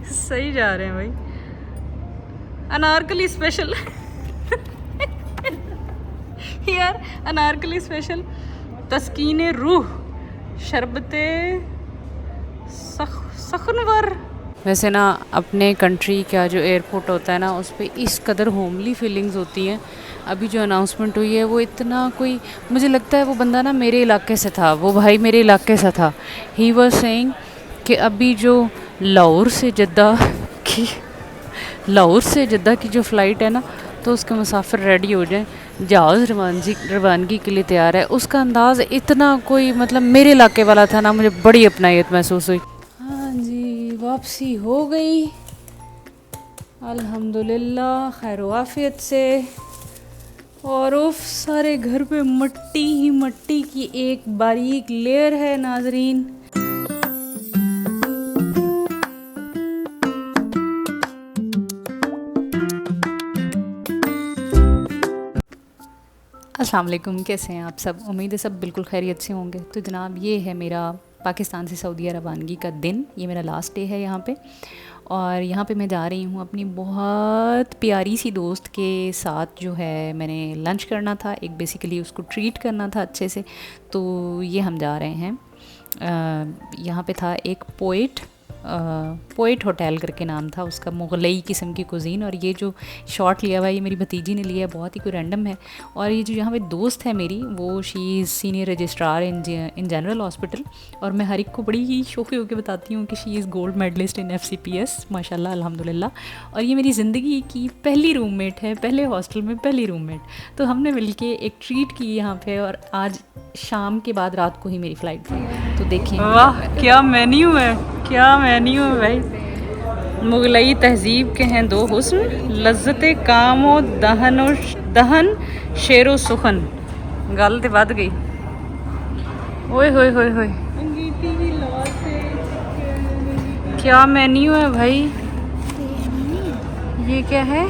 सही जा रहे हैं भाई। अनारकली स्पेशल यार, अनारकली स्पेशल तस्कीन रूह शरबते सखनवर। वैसे ना अपने कंट्री का जो एयरपोर्ट होता है ना, उस पर इस कदर होमली फीलिंग्स होती हैं। अभी जो अनाउंसमेंट हुई है वो इतना कोई, मुझे लगता है वो बंदा ना मेरे इलाके से था, वो भाई मेरे इलाके से था। ही वाज सेइंग कि अभी जो लाहौर से जद्दा की जो फ़्लाइट है ना, तो उसके मुसाफिर रेडी हो जाएं, जहाज़ रवानगी के लिए तैयार है। उसका अंदाज़ इतना कोई मतलब मेरे इलाके वाला था ना, मुझे बड़ी अपनायत महसूस हुई। हाँ जी, वापसी हो गई अल्हम्दुलिल्लाह खैर वाफियत से। और उफ, सारे घर पे मट्टी ही मट्टी की एक बारीक लेयर है नाजरीन। अस्सलाम वालेकुम, कैसे हैं आप सब? उम्मीद है सब बिल्कुल खैरियत से होंगे। तो जनाब, ये है मेरा पाकिस्तान से सऊदी रवानगी का दिन। ये मेरा लास्ट डे है यहाँ पे, और यहाँ पे मैं जा रही हूँ अपनी बहुत प्यारी सी दोस्त के साथ। जो है मैंने लंच करना था, एक बेसिकली उसको ट्रीट करना था अच्छे से, तो ये हम जा रहे हैं। यहाँ पे था एक पोइट होटल करके नाम था उसका, मुगलई किस्म की कुज़ीन। और ये जो शॉट लिया हुआ है ये मेरी भतीजी ने लिया है, बहुत ही कोई रैंडम है। और ये जो यहाँ पे दोस्त है मेरी, वो she is senior registrar in general hospital. और मैं हर एक को बड़ी ही शौक़ी होकर बताती हूँ कि she is gold medalist in FCPS माशाल्लाह अल्हम्दुलिल्लाह। और ये मेरी ज़िंदगी की पहली रूममेट है, पहले हॉस्टल में पहली रूममेट। तो हमने मिलके एक ट्रीट की यहाँ पे, और आज शाम के बाद रात को ही मेरी फ़्लाइट थी। तो देखिए, वाह क्या मेन्यू है, क्या मेन्यू है भाई। मुगलई तहजीब के हैं दो हुस्न, लज्जते काम व दहन शेरो सुखन। गल तो बद गई। ओए होए होए होए, क्या मेन्यू है भाई। ये क्या है?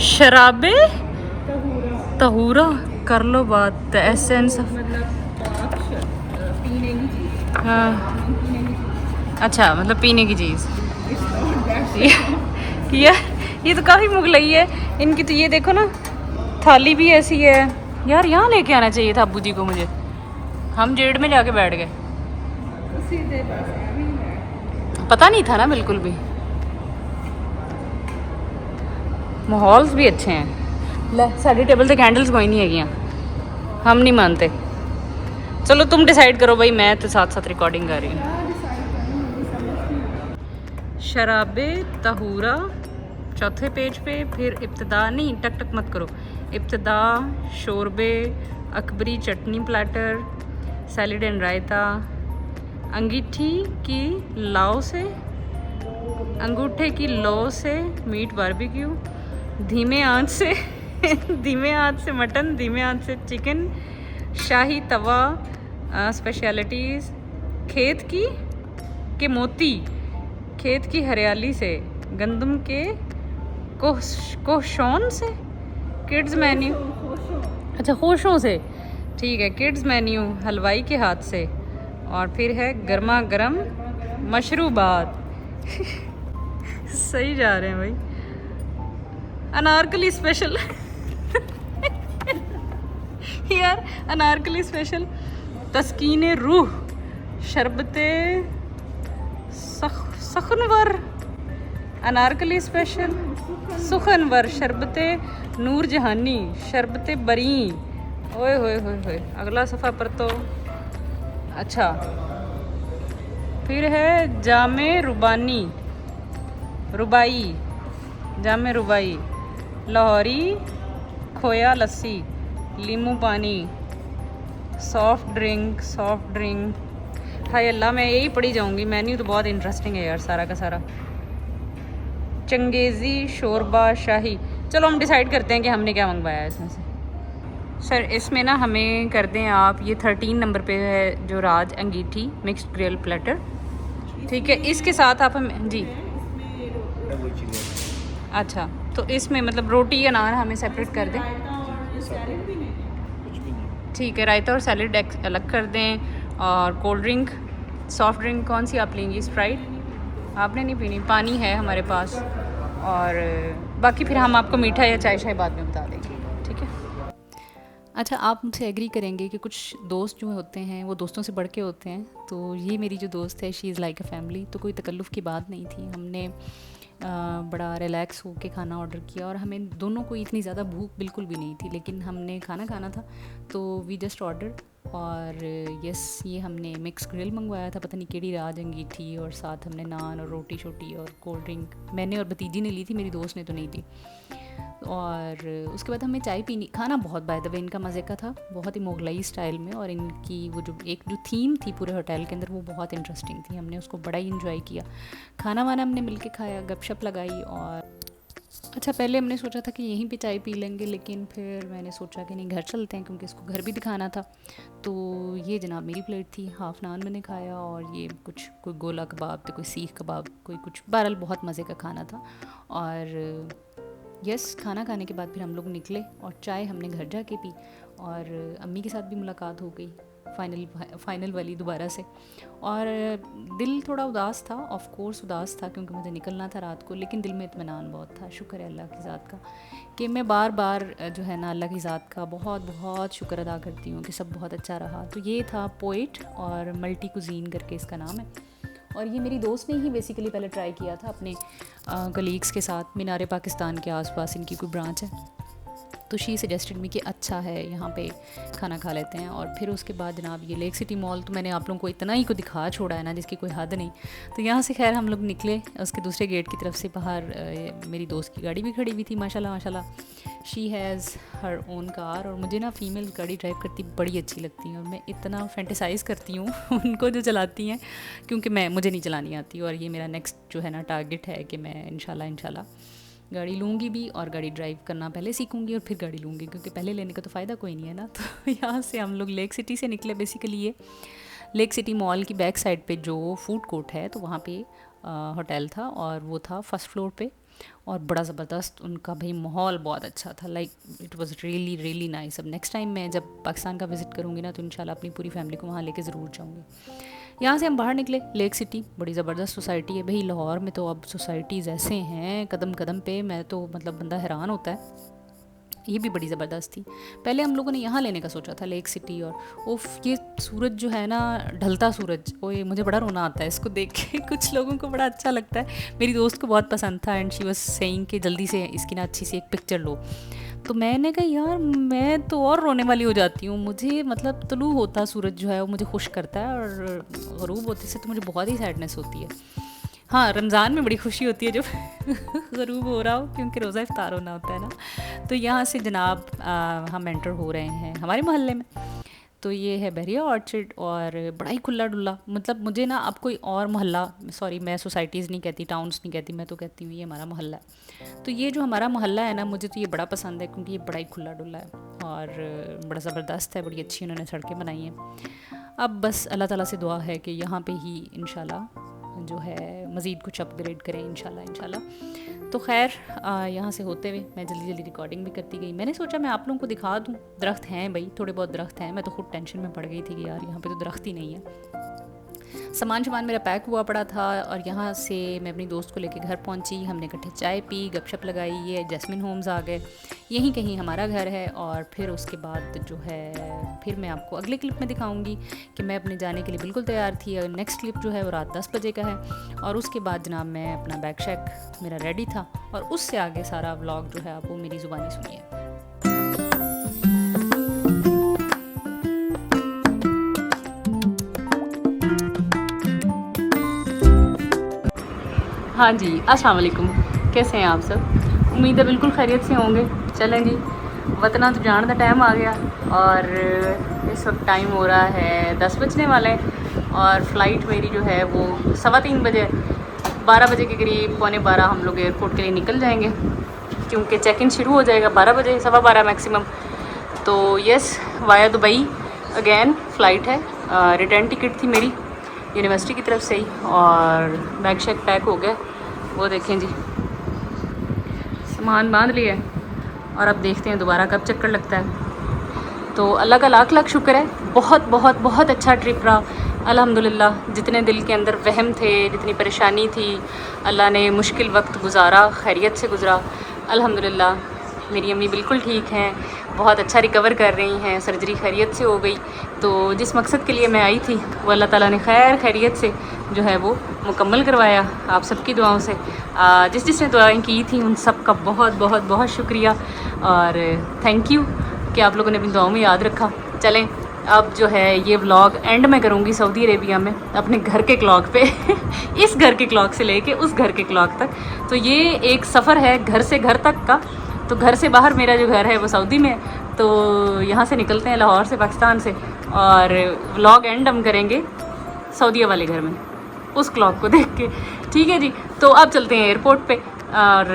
शराबे तहूरा, कर लो बात। द एसेंस ऑफ, हाँ अच्छा, मतलब पीने की चीज़। ये तो काफ़ी मुगलई है इनकी। तो ये देखो ना, थाली भी ऐसी है यार। यहाँ लेके आना चाहिए था अब्बू जी को मुझे, हम जेड में जाके बैठ गए। पता नहीं था ना बिल्कुल भी। माहौल्स भी अच्छे हैं। ले साड़ी टेबल से कैंडल्स कोई नहीं है, हम नहीं मानते। चलो तुम डिसाइड करो भाई, मैं तो साथ साथ रिकॉर्डिंग कर रही हूँ। शराबे तहूरा चौथे पेज पे, फिर इब्तिदा, नहीं टक टक मत करो। इब्तिदा शोरबे, अकबरी चटनी प्लेटर, सैलिड एंड रायता, अंगूठे की लौ से मीट बारबेक्यू, धीमे आंच से मटन, धीमे आंच से चिकन, शाही तवा स्पेशलिटीज़, खेत के मोती, खेत की हरियाली से, गंदम के कोशों से, किड्स मेन्यू, अच्छा होशों से, ठीक है। किड्स मेन्यू हलवाई के हाथ से, और फिर है गर्मा गर्म मशरूबात सही जा रहे हैं भाई। अनारकली स्पेशल यार, अनारकली स्पेशल तस्कीन रूह शरबते सखनवर, अनारकली स्पेशल सुखनवर, शरबते नूर जहानी, शरबते बरी। ओए होए होए होए, अगला सफ़ा पर तो अच्छा। फिर है जामे रुबाई, लाहौरी खोया लस्सी, लीमू पानी, सॉफ्ट ड्रिंक। हाय अल्लाह, मैं यही पढ़ी जाऊंगी। मेन्यू तो बहुत इंटरेस्टिंग है यार, सारा का सारा। चंगेज़ी शोरबा शाही। चलो हम डिसाइड करते हैं कि हमने क्या मंगवाया है इसमें से। सर इसमें ना हमें कर दें आप, ये 13 नंबर पे है जो राज अंगीठी मिक्स्ड ग्रिल प्लेटर, ठीक है। इसके साथ आप हमें जी, अच्छा तो इसमें मतलब रोटी या नान हमें सेपरेट कर दें, ठीक है। रायता और सैलेड अलग कर दें। और कोल्ड ड्रिंक, सॉफ्ट ड्रिंक कौन सी आप लेंगी? स्प्राइट, आपने नहीं पीनी? पानी है हमारे पास, और बाकी फिर हम आपको मीठा या चाय शाय बाद में बता देंगे, ठीक है? अच्छा, आप मुझसे एग्री करेंगे कि कुछ दोस्त जो होते हैं वो दोस्तों से बढ़ के होते हैं। तो ये मेरी जो दोस्त है, she is like a family. तो कोई तकल्लुफ़ की बात नहीं थी। हमने बड़ा रिलैक्स होके खाना ऑर्डर किया, और हमें दोनों को इतनी ज़्यादा भूख बिल्कुल भी नहीं थी, लेकिन हमने खाना खाना था तो वी जस्ट ऑर्डर। और यस, ये हमने मिक्स ग्रिल मंगवाया था, पता नहीं केड़ी राज अंगीठी, और साथ हमने नान और रोटी शोटी और कोल्ड ड्रिंक मैंने और भतीजी ने ली थी, मेरी दोस्त ने तो नहीं थी। और उसके बाद हमें चाय पीनी, खाना बहुत बाय द वे इनका मज़े का था, बहुत ही मोगलाई स्टाइल में। और इनकी वो जो थीम थी पूरे होटल के अंदर, वो बहुत इंटरेस्टिंग थी। हमने उसको बड़ा ही इंजॉय किया। खाना वाना हमने मिलके खाया, गपशप लगाई। और अच्छा, पहले हमने सोचा था कि यहीं पे चाय पी लेंगे, लेकिन फिर मैंने सोचा कि नहीं, घर चलते हैं, क्योंकि इसको घर भी दिखाना था। तो ये जनाब मेरी प्लेट थी, हाफ़ नान मैंने खाया, और ये कुछ कोई गोला कबाब तो कोई सीख कबाब, कोई कुछ, बहरहाल बहुत मज़े का खाना था। और यस, खाना खाने के बाद फिर हम लोग निकले और चाय हमने घर जाके पी। और अम्मी के साथ भी मुलाकात हो गई फाइनल वाली दोबारा से। और दिल थोड़ा उदास था, ऑफ कोर्स उदास था, क्योंकि मुझे निकलना था रात को, लेकिन दिल में इत्मीनान बहुत था। शुक्र है अल्लाह की ज़ात का कि मैं बार बार जो है ना, अल्लाह की ज़ात का बहुत बहुत शुक्र अदा करती हूँ कि सब बहुत अच्छा रहा। तो ये था पोइट, और मल्टी कुजीन करके इसका नाम है। और ये मेरी दोस्त ने ही बेसिकली पहले ट्राई किया था अपने कलीग्स के साथ। मीनार पाकिस्तान के आसपास इनकी कोई ब्रांच है, तो शी सजेस्टेड मी कि अच्छा है, यहाँ पे खाना खा लेते हैं। और फिर उसके बाद जनाब ये लेक सिटी मॉल, तो मैंने आप लोगों को इतना ही को दिखा छोड़ा है ना, जिसकी कोई हद नहीं। तो यहाँ से खैर हम लोग निकले, उसके दूसरे गेट की तरफ से बाहर मेरी दोस्त की गाड़ी भी खड़ी हुई थी, माशाल्लाह माशाल्लाह। She has her own car, और मुझे ना फ़ीमेल गाड़ी ड्राइव करती बड़ी अच्छी लगती है, और मैं इतना फैंटेसाइज़ करती हूँ उनको जो चलाती हैं, क्योंकि मुझे नहीं चलानी आती। और ये मेरा नेक्स्ट जो है ना टारगेट है कि मैं इंशाल्लाह गाड़ी लूँगी भी, और गाड़ी ड्राइव करना पहले सीखूँगी और फिर गाड़ी लूँगी, क्योंकि पहले लेने का तो फ़ायदा कोई नहीं है ना। तो यहाँ से हम लोग लेक सिटी से निकले। बेसिकली ये लेक सिटी मॉल की बैक साइड पे जो फूड कोर्ट है, तो वहाँ पे होटल था, और वो था फर्स्ट फ्लोर पे। और बड़ा ज़बरदस्त उनका भाई माहौल बहुत अच्छा था, like it was really really nice. अब नेक्स्ट टाइम मैं जब पाकिस्तान का विज़िट करूँगी ना, तो इंशाल्लाह अपनी पूरी फैमिली को वहाँ लेके ज़रूर जाऊँगी। यहाँ से हम बाहर निकले, लेक सिटी बड़ी ज़बरदस्त सोसाइटी है भाई। लाहौर में तो अब सोसाइटीज़ ऐसे हैं कदम कदम पे, मैं तो मतलब बंदा हैरान होता है। ये भी बड़ी ज़बरदस्त थी। पहले हम लोगों ने यहाँ लेने का सोचा था, लेक सिटी। और उफ, ये सूरज जो है ना, ढलता सूरज, ओए मुझे बड़ा रोना आता है इसको देख के। कुछ लोगों को बड़ा अच्छा लगता है, मेरी दोस्त को बहुत पसंद था, एंड शी वाज सेइंग कि जल्दी से इसकी ना अच्छी सी एक पिक्चर लो। तो मैंने कहा यार, मैं तो और रोने वाली हो जाती हूँ। मुझे मतलब तुलू होता सूरज जो है वो मुझे खुश करता है, और ग़रूब होते से तो मुझे बहुत ही सैडनेस होती है। हाँ, रमज़ान में बड़ी खुशी होती है जब ग़रूब हो रहा हो, क्योंकि रोज़ा इफ्तार होना होता है ना। तो यहाँ से जनाब हम एंटर हो रहे हैं हमारे मोहल्ले में। तो ये है बहरिया ऑर्चर्ड, और बड़ा ही खुला डुल्ला। मतलब मुझे ना अब कोई और मोहल्ला, सॉरी मैं सोसाइटीज़ नहीं कहती, टाउन्स नहीं कहती, मैं तो कहती हूँ ये हमारा मोहल्ला है। तो ये जो हमारा मोहल्ला है ना, मुझे तो ये बड़ा पसंद है, क्योंकि ये बड़ा ही खुला डुल्ला है, और बड़ा ज़बरदस्त है, बड़ी अच्छी उन्होंने सड़कें बनाई हैं। अब बस अल्लाह ताला से दुआ है कि यहाँ पे ही इंशाल्लाह जो है मज़ीद कुछ अपग्रेड करें, इंशाल्लाह। तो खैर यहाँ से होते हुए मैं जल्दी जल्दी रिकॉर्डिंग भी करती गई। मैंने सोचा मैं आप लोगों को दिखा दूँ, दरख्त हैं भाई, थोड़े बहुत दरख्त हैं। मैं तो खुद टेंशन में पड़ गई थी कि यार यहाँ पे तो दरख्त ही नहीं है। सामान मेरा पैक हुआ पड़ा था, और यहाँ से मैं अपनी दोस्त को लेके घर पहुँची। हमने इकट्ठे चाय पी, गपशप लगाई। ये जैस्मिन होम्स आ गए, यहीं कहीं हमारा घर है। और फिर उसके बाद जो है, फिर मैं आपको अगले क्लिप में दिखाऊंगी कि मैं अपने जाने के लिए बिल्कुल तैयार थी। और नेक्स्ट क्लिप जो है वो रात 10 बजे का है। और उसके बाद जनाब मैं अपना बैग शैक मेरा रेडी था, और उससे आगे सारा व्लॉग जो है आप वो मेरी ज़ुबानी सुनिए। हाँ जी, अस्सलाम वालेकुम, कैसे हैं आप सब? उम्मीद है बिल्कुल खैरियत से होंगे। चलें जी, वतना तो जाने का टाइम आ गया, और इस वक्त टाइम हो रहा है 10 बजने वाले हैं, और फ़्लाइट मेरी जो है वो 3:15 बजे, 12 बजे के करीब, 11:15 हम लोग एयरपोर्ट के लिए निकल जाएंगे, क्योंकि चेक इन शुरू हो जाएगा 12 बजे, 12:15 मैक्सिमम। तो yes, via Dubai again flight है। रिटर्न टिकट थी मेरी यूनिवर्सिटी की तरफ से ही, और बैग शैक पैक हो गया, वो देखें जी, सामान बांध लिया है। और अब देखते हैं दोबारा कब चक्कर लगता है। तो अल्लाह का लाख लाख शुक्र है, बहुत बहुत बहुत अच्छा ट्रिप रहा। अल्हम्दुलिल्लाह जितने दिल के अंदर वहम थे, जितनी परेशानी थी, अल्लाह ने मुश्किल वक्त गुजारा, खैरियत से गुज़रा। अल्हम्दुलिल्लाह मेरी अम्मी बिल्कुल ठीक हैं, बहुत अच्छा रिकवर कर रही हैं, सर्जरी खैरियत से हो गई। तो जिस मकसद के लिए मैं आई थी वो अल्लाह ताला ने खैरियत से जो है वो मुकम्मल करवाया, आप सबकी दुआओं से। जिस जिसने दुआएं की थी उन सब का बहुत बहुत बहुत शुक्रिया और थैंक यू कि आप लोगों ने अपनी दुआओं में याद रखा। चलें अब जो है ये व्लॉग एंड में करूँगी सऊदी अरेबिया में अपने घर के क्लॉक पे इस घर के क्लॉक से लेके उस घर के क्लॉक तक। तो ये एक सफ़र है घर से घर तक का। तो घर से बाहर मेरा जो घर है वो सऊदी में है, तो यहाँ से निकलते हैं लाहौर से, पाकिस्तान से, और व्लॉग एंड हम करेंगे सऊदीया वाले घर में उस क्लॉक को देख के। ठीक है जी, तो अब चलते हैं एयरपोर्ट पे और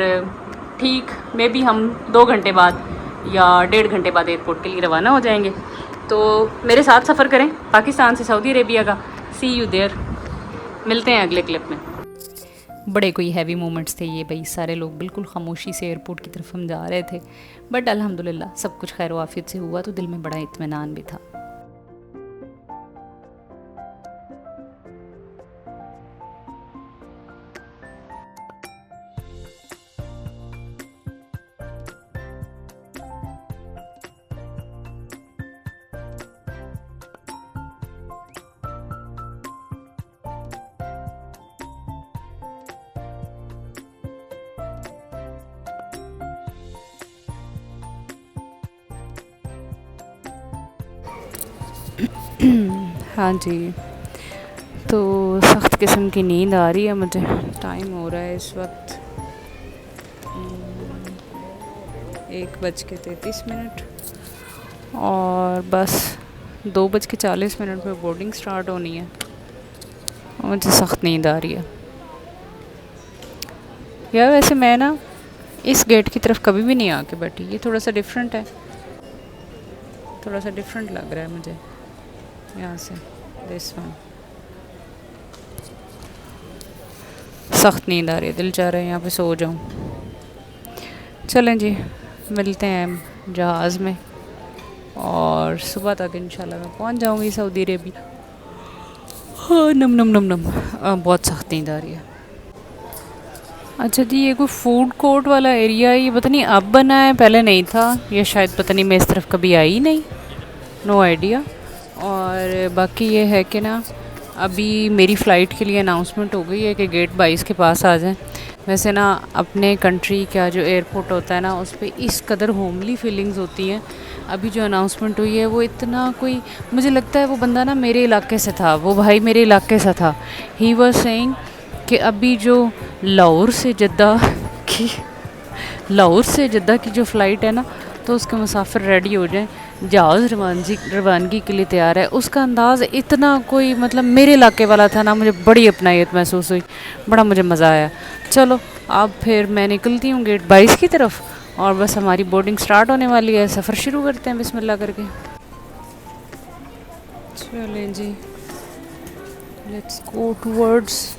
ठीक मे बी हम 2 घंटे बाद या 1.5 घंटे बाद एयरपोर्ट के लिए रवाना हो जाएंगे। तो मेरे साथ सफ़र करें पाकिस्तान से सऊदी अरेबिया का। सी यू देयर, मिलते हैं अगले क्लिप में। बड़े कोई हैवी मोमेंट्स थे ये भाई, सारे लोग बिल्कुल खामोशी से एयरपोर्ट की तरफ हम जा रहे थे, बट अल्हम्दुलिल्लाह सब कुछ खैर वाफियत से हुआ, तो दिल में बड़ा इत्मीनान भी था। हाँ जी, तो सख्त किस्म की नींद आ रही है मुझे। टाइम हो रहा है इस वक्त 1:33 और बस 2:40 पे बोर्डिंग स्टार्ट होनी है। मुझे सख्त नींद आ रही है यार। वैसे मैं ना इस गेट की तरफ कभी भी नहीं आके बैठी, ये थोड़ा सा डिफरेंट है, थोड़ा सा डिफरेंट लग रहा है मुझे यहाँ से। दिस वन सख्त नींद आ रही है, दिल चाह रहा है यहाँ पे सो जाऊँ। चलें जी, मिलते हैं जहाज़ में और सुबह तक इंशाल्लाह मैं पहुँच जाऊँगी सऊदी अरेबिया। हाँ नम नम नम नम, बहुत सख्त नींद आ रही है। अच्छा जी, ये कोई फूड कोर्ट वाला एरिया है, ये पता नहीं अब बना है, पहले नहीं था, ये शायद पता नहीं, मैं इस तरफ कभी आई नहीं, नो आइडिया। और बाकी ये है कि ना अभी मेरी फ़्लाइट के लिए अनाउंसमेंट हो गई है कि गेट 22 के पास आ जाएं। वैसे ना अपने कंट्री का जो एयरपोर्ट होता है ना उस पर इस कदर होमली फीलिंग्स होती हैं। अभी जो अनाउंसमेंट हुई है वो इतना कोई, मुझे लगता है वो बंदा ना मेरे इलाके से था, वो भाई मेरे इलाके से था। ही वाज सेइंग कि अभी जो लाहौर से जद्दा की जो फ़्लाइट है ना, तो उसके मुसाफिर रेडी हो जाएं, जहाज़ रवानगी के लिए तैयार है। उसका अंदाज़ इतना कोई मतलब मेरे इलाके वाला था ना, मुझे बड़ी अपनायत महसूस हुई, बड़ा मुझे मज़ा आया। चलो अब फिर मैं निकलती हूँ गेट 22 की तरफ और बस हमारी बोर्डिंग स्टार्ट होने वाली है। सफ़र शुरू करते हैं बिस्मिल्लाह करके। चलें जी, let's go towards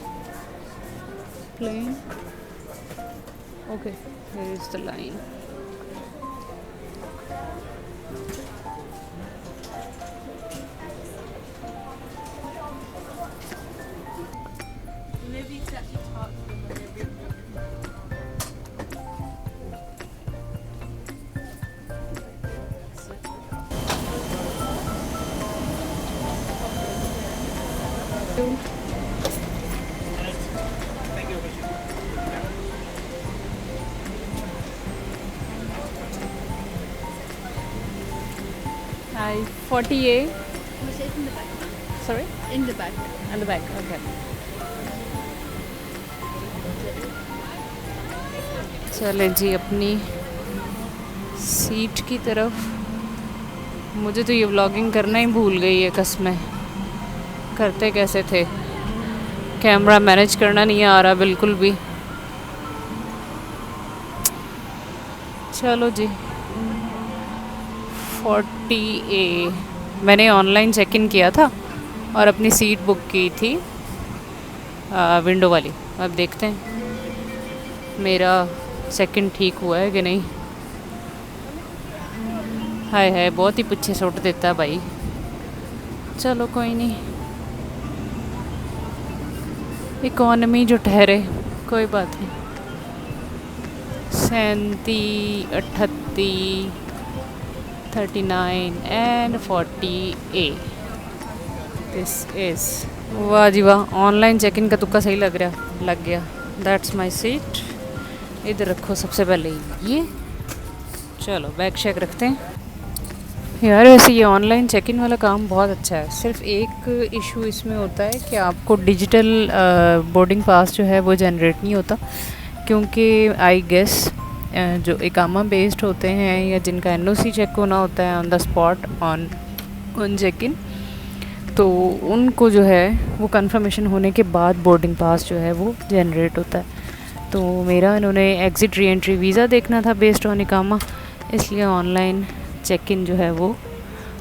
plane. Okay, here is the line. Hi, 40A. Was it in the back? Sorry? In the back. On the back, okay. चले जी अपनी सीट की तरफ। मुझे तो ये व्लॉगिंग करना ही भूल गई है कसमें, करते कैसे थे, कैमरा मैनेज करना नहीं आ रहा बिल्कुल भी। चलो जी, 40A मैंने ऑनलाइन चेक इन किया था और अपनी सीट बुक की थी विंडो वाली। अब देखते हैं मेरा चेक इन ठीक हुआ है कि नहीं। हाय हाय, बहुत ही पीछे सुट देता है भाई। चलो कोई नहीं, इकोनॉमी जो ठहरे, कोई बात नहीं। 37, 38, 39 एंड 40A। दिस इज़, वाह जी वाह, ऑनलाइन चेक इन का तुक्का सही लग गया। That's my seat. इधर रखो सबसे पहले ये। चलो बैग शेक रखते हैं। यार वैसे ये ऑनलाइन चेक इन वाला काम बहुत अच्छा है। सिर्फ एक इशू इसमें होता है कि आपको डिजिटल बोर्डिंग पास जो है वो जनरेट नहीं होता, क्योंकि आई गेस जो इकामा बेस्ड होते हैं या जिनका एनओसी चेक होना होता है on the spot on check in, तो उनको जो है वो कंफर्मेशन होने के बाद बोर्डिंग पास जो है वो जनरेट होता है। तो मेरा इन्होंने एग्ज़िट री एंट्री वीज़ा देखना था बेस्ड ऑन इकामा, इसलिए ऑनलाइन चेक इन जो है वो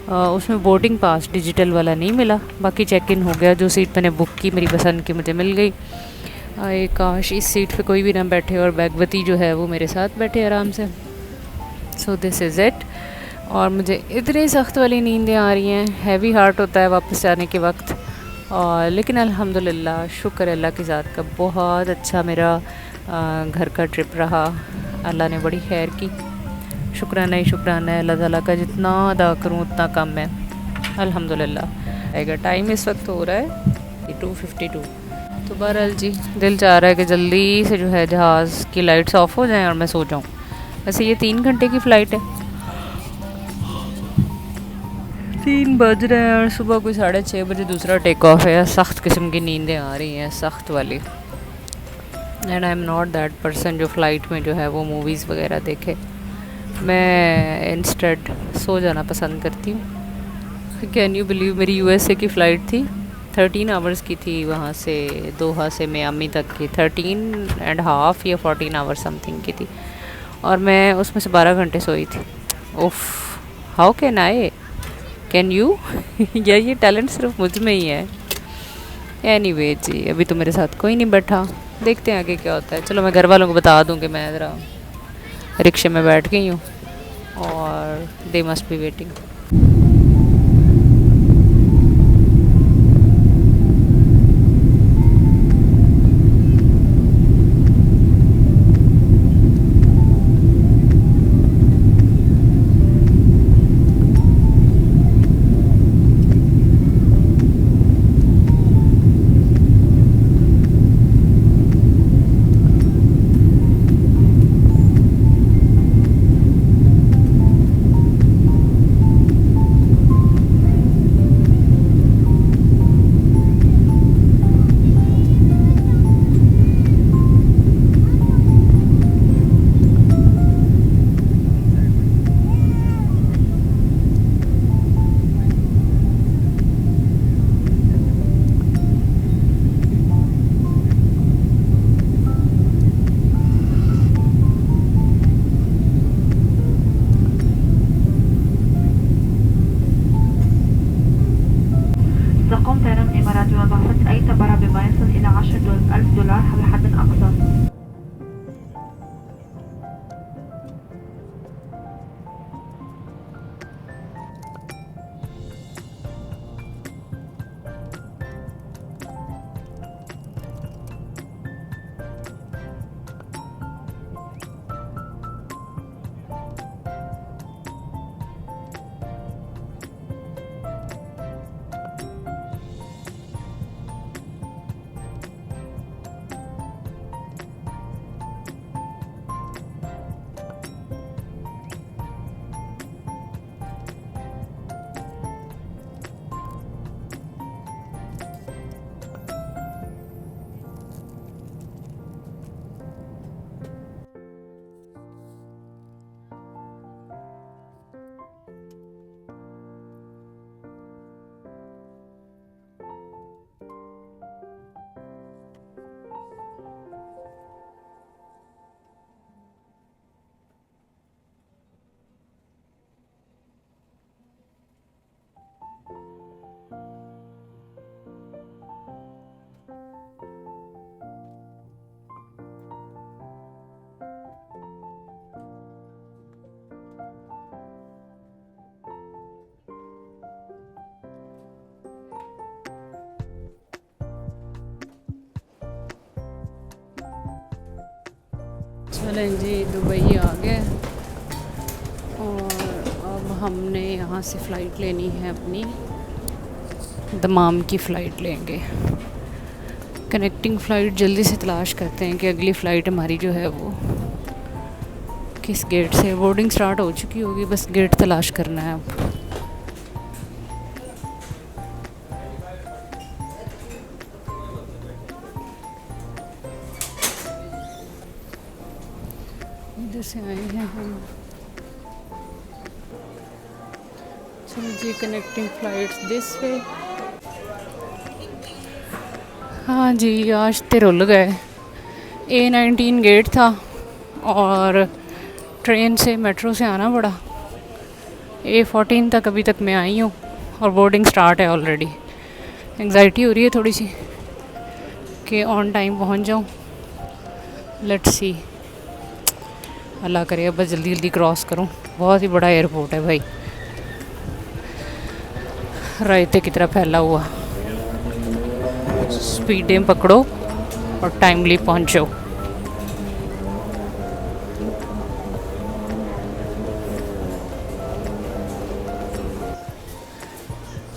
उसमें बोर्डिंग पास डिजिटल वाला नहीं मिला। बाकी चेक इन हो गया, जो सीट मैंने बुक की मेरी पसंद की मुझे मिल गई। काश इस सीट पे कोई भी ना बैठे और बैगवती जो है वो मेरे साथ बैठे आराम से। So this is it. और मुझे इतनी सख्त वाली नींदें आ रही हैं, हैवी हार्ट होता है वापस जाने के वक्त। और लेकिन अल्हम्दुलिल्लाह, शुक्र अल्लाह की ज़ात का, बहुत अच्छा मेरा घर का ट्रिप रहा। अल्लाह ने बड़ी खैर की। शुक्राना ही शुक्राना है अल्लाह ताला का, जितना अदा करूँ उतना कम है। अल्हम्दुलिल्लाह। आएगा टाइम इस वक्त हो रहा है 2:52। तो बहरहाल जी, दिल चाह रहा है कि जल्दी से जो है जहाज़ की लाइट्स ऑफ हो जाएं और मैं सो जाऊँ। वैसे ये 3 घंटे की फ़्लाइट है। 3 बज रहे हैं और सुबह कोई 6:30 बजे दूसरा टेक ऑफ है। सख्त किस्म की नींदें आ रही हैं, सख्त वाली। And I am not that person जो फ़्लाइट में जो है वो मूवीज़ वगैरह देखे। मैं इंस्टेड सो जाना पसंद करती हूँ। कैन यू बिलीव, मेरी यूएसए की फ़्लाइट थी, 13 आवर्स की थी, वहाँ से दोहा से मियामी तक की 13.5 या 14 आवर्स समथिंग की थी, और मैं उसमें से 12 घंटे सोई थी। उफ़, हाउ कैन यू या ये टैलेंट सिर्फ मुझ में ही है। एनीवे जी, अभी तो मेरे साथ कोई नहीं बैठा, देखते हैं आगे क्या होता है। चलो मैं घर वालों को बता दूँ कि मैं ज़रा रिक्शे में बैठ गई हूँ और दे मस्ट बी वेटिंग। चलें जी, दुबई आ गए और अब हमने यहाँ से फ़्लाइट लेनी है अपनी, दमाम की फ़्लाइट लेंगे। कनेक्टिंग फ़्लाइट जल्दी से तलाश करते हैं कि अगली फ़्लाइट हमारी जो है वो किस गेट से। बोर्डिंग स्टार्ट हो चुकी होगी, बस गेट तलाश करना है अब। इधर से आए हैं हम। चलो जी, कनेक्टिंग फ़्लाइट्स दिस वे। हाँ जी, आज तो रुल गए। A19 गेट था और ट्रेन से मेट्रो से आना पड़ा। A14 तक अभी तक मैं आई हूँ और बोर्डिंग स्टार्ट है ऑलरेडी। एंग्जाइटी हो रही है थोड़ी सी कि ऑन टाइम पहुँच जाऊँ। लेट्स सी, अल्लाह करे अब बस जल्दी जल्दी क्रॉस करूँ। बहुत ही बड़ा एयरपोर्ट है भाई, रायते की तरह फैला हुआ। स्पीडें पकड़ो और टाइमली पहुँचो।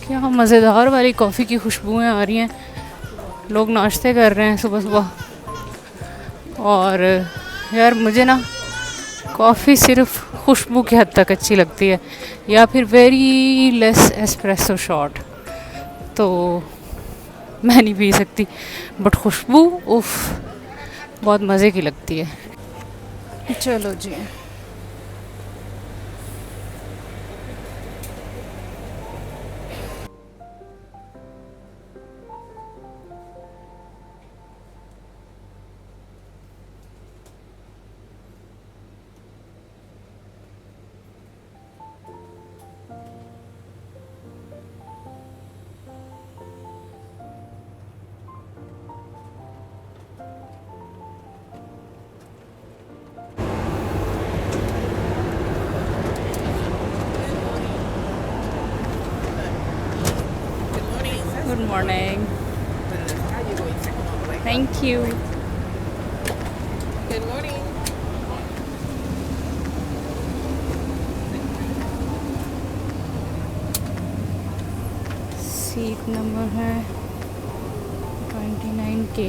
क्या मज़ेदार वाली कॉफ़ी की खुशबुएँ आ रही हैं। लोग नाश्ते कर रहे हैं सुबह सुबह। और यार मुझे ना कॉफ़ी सिर्फ खुशबू की हद तक अच्छी लगती है, या फिर वेरी लेस एस्प्रेसो शॉट तो मैं नहीं पी सकती, बट खुशबू उफ बहुत मज़े की लगती है। चलो जी, good morning. Thank you. Good morning. Seat number है 29K।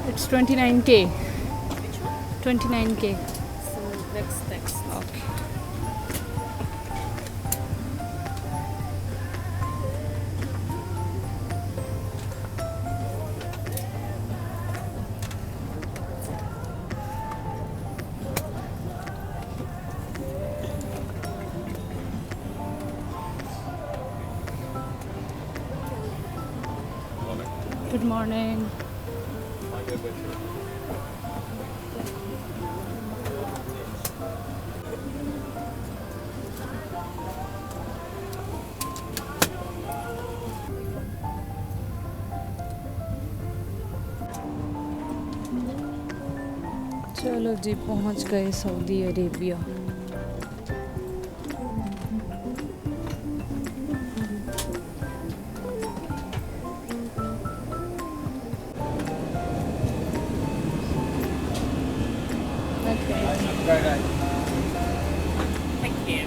It's 29K। 29K। So next. Okay. Good morning. चलो जी, पहुंच गए Saudi Arabia.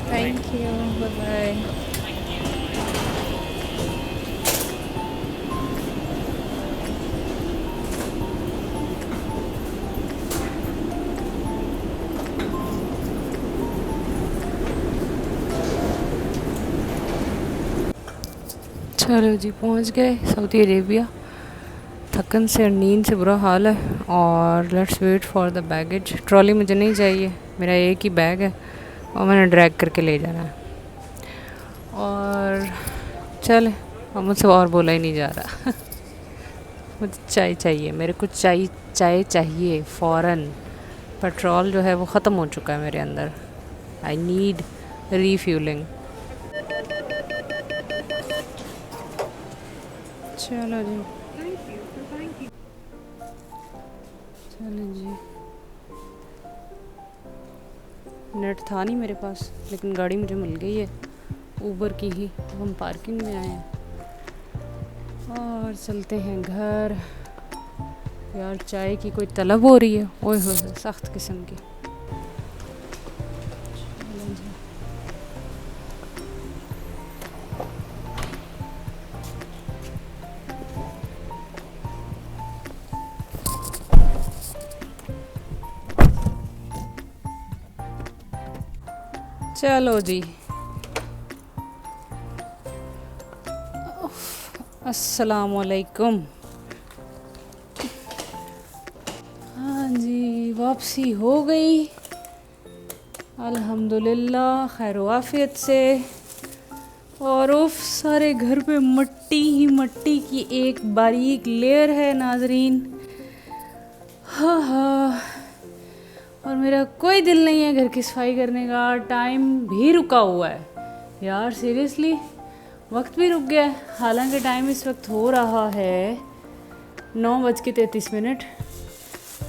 Thank you, bye bye. चलो जी, पहुंच गए सऊदी अरेबिया। थकन से और नींद से बुरा हाल है। और let's wait for the baggage. Trolley मुझे नहीं चाहिए, मेरा एक ही बैग है और मैंने ड्रैग करके ले जाना है। और चले, अब मुझसे और बोला ही नहीं जा रहा। मुझे चाय चाहिए, मेरे को चाय चाहिए फ़ौरन। पेट्रोल जो है वो ख़त्म हो चुका है मेरे अंदर। I need refuelling. चलो जी, चलो जी। नेट था नहीं मेरे पास, लेकिन गाड़ी मुझे मिल गई है ऊबर की ही। हम पार्किंग में आए हैं और चलते हैं घर। यार चाय की कोई तलब हो रही है, ओए हो सख्त किस्म की। चलो जी, अस्सलामुअलैकुम। हाँ जी, वापसी हो गई अल्हम्दुलिल्लाह खैर वाफियत से। और उफ, सारे घर पे मट्टी ही मट्टी की एक बारीक लेयर है नाजरीन। हाँ हाँ, और मेरा कोई दिल नहीं है घर की सफाई करने का। टाइम भी रुका हुआ है यार, सीरियसली वक्त भी रुक गया है। हालांकि टाइम इस वक्त हो रहा है 9:33।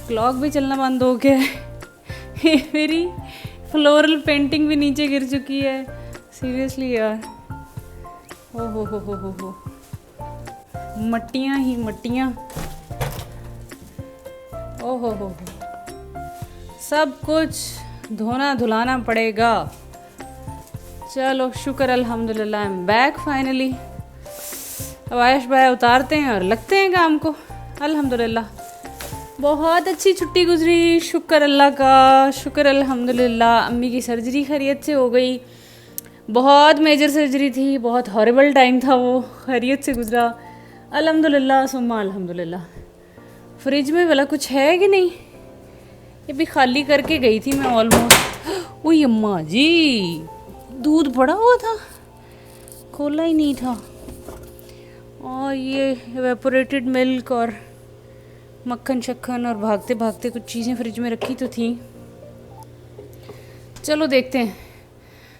क्लॉक भी चलना बंद हो गया है। मेरी फ्लोरल पेंटिंग भी नीचे गिर चुकी है, सीरियसली यार। ओ हो, मट्टियाँ ही मट्टियाँ। ओ हो, सब कुछ धोना धुलाना पड़ेगा। चलो शुक्र अल्हम्दुलिल्लाह, आई एम बैक फाइनली। अब आयश भाई उतारते हैं और लगते हैं काम को। अल्हम्दुलिल्लाह बहुत अच्छी छुट्टी गुजरी, शुक्र अल्लाह का, शुक्र अल्हम्दुलिल्लाह। अम्मी की सर्जरी खैरियत से हो गई, बहुत मेजर सर्जरी थी, बहुत हॉरिबल टाइम था वो, खैरियत से गुजरा अल्हम्दुलिल्लाह सुम्मा अल्हम्दुलिल्लाह। फ्रिज में भला कुछ है कि नहीं, ये भी खाली करके गई थी मैं ऑलमोस्ट। ओह अम्मा जी, दूध पड़ा हुआ था, खोला ही नहीं था। और ये एवेपोरेटेड मिल्क और मक्खन शक्खन और भागते भागते कुछ चीज़ें फ्रिज में रखी तो थी। चलो देखते हैं।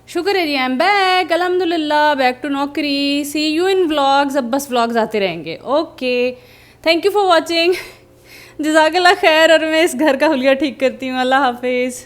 शुक्र है जी, आई एम बैक अल्हम्दुलिल्लाह, बैक टू नौकरी। See you in vlogs. अब बस व्लॉग्स आते रहेंगे। Okay, thank you for watching. जज़ाकल्लाह खैर। और मैं इस घर का हुलिया ठीक करती हूँ। अल्लाह हाफिज़।